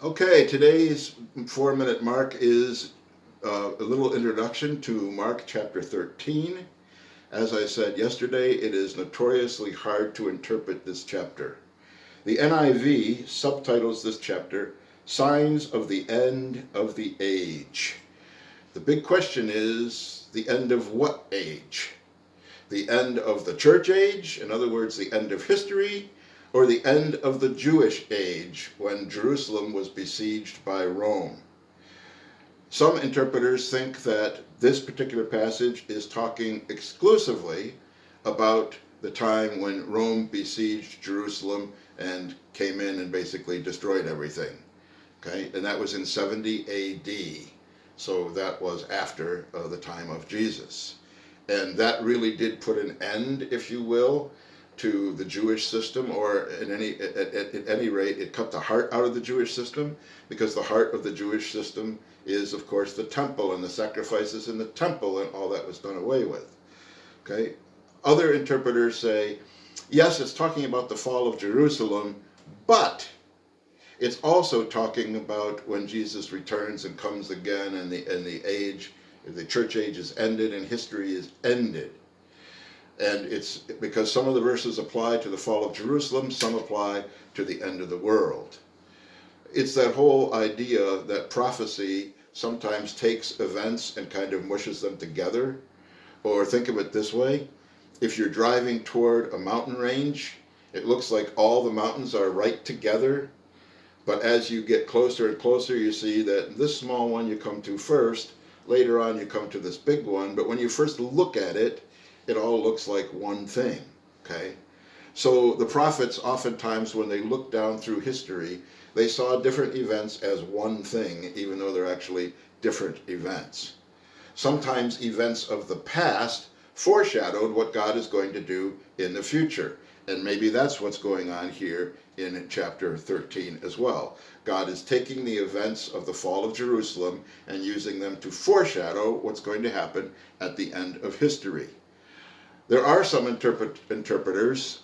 Okay, today's 4-minute mark is a little introduction to Mark chapter 13. As I said yesterday, it is notoriously hard to interpret this chapter. The NIV subtitles this chapter, Signs of the End of the Age. The big question is, the end of what age? The end of the church age, in other words, the end of history, or the end of the Jewish age when Jerusalem was besieged by Rome. Some interpreters think that this particular passage is talking exclusively about the time when Rome besieged Jerusalem and came in and basically destroyed everything. Okay, and that was in 70 AD. So that was after the time of Jesus. And that really did put an end, if you will, to the Jewish system, or at any rate, it cut the heart out of the Jewish system, because the heart of the Jewish system is, of course, the temple and the sacrifices in the temple, and all that was done away with. Okay. Other interpreters say, yes, it's talking about the fall of Jerusalem, but it's also talking about when Jesus returns and comes again, and the church age is ended and history is ended. And it's because some of the verses apply to the fall of Jerusalem, some apply to the end of the world. It's that whole idea that prophecy sometimes takes events and kind of mushes them together. Or think of it this way: if you're driving toward a mountain range, it looks like all the mountains are right together. But as you get closer and closer, you see that this small one you come to first, later on you come to this big one, but when you first look at it, it all looks like one thing, okay? So the prophets, oftentimes when they look down through history, they saw different events as one thing, even though they're actually different events. Sometimes events of the past foreshadowed what God is going to do in the future. And maybe that's what's going on here in chapter 13 as well. God is taking the events of the fall of Jerusalem and using them to foreshadow what's going to happen at the end of history. There are some interpreters,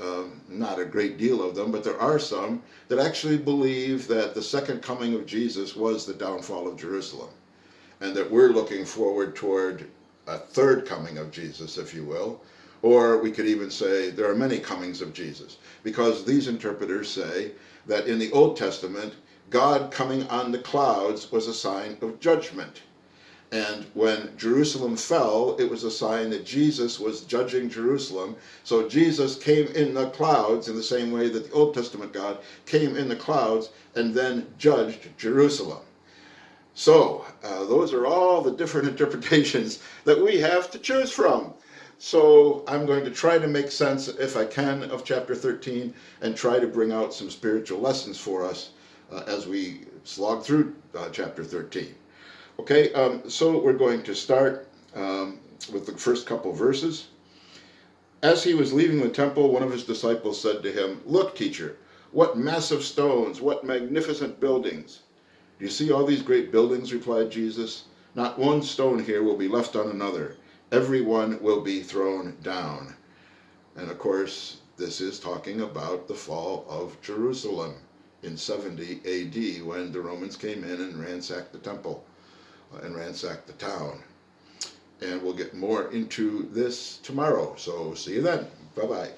not a great deal of them, but there are some that actually believe that the second coming of Jesus was the downfall of Jerusalem, and that we're looking forward toward a third coming of Jesus, if you will. Or we could even say there are many comings of Jesus, because these interpreters say that in the Old Testament, God coming on the clouds was a sign of judgment. And when Jerusalem fell, it was a sign that Jesus was judging Jerusalem. So Jesus came in the clouds in the same way that the Old Testament God came in the clouds and then judged Jerusalem. So those are all the different interpretations that we have to choose from. So I'm going to try to make sense, if I can, of chapter 13 and try to bring out some spiritual lessons for us as we slog through chapter 13. Okay, so we're going to start with the first couple verses. As he was leaving the temple, one of his disciples said to him, "Look, teacher, what massive stones, what magnificent buildings." "Do you see all these great buildings?" replied Jesus. "Not one stone here will be left on another. Every one will be thrown down." And of course, this is talking about the fall of Jerusalem in 70 AD, when the Romans came in and ransacked the temple and ransacked the town. And we'll get more into this tomorrow. So see you then. Bye-bye.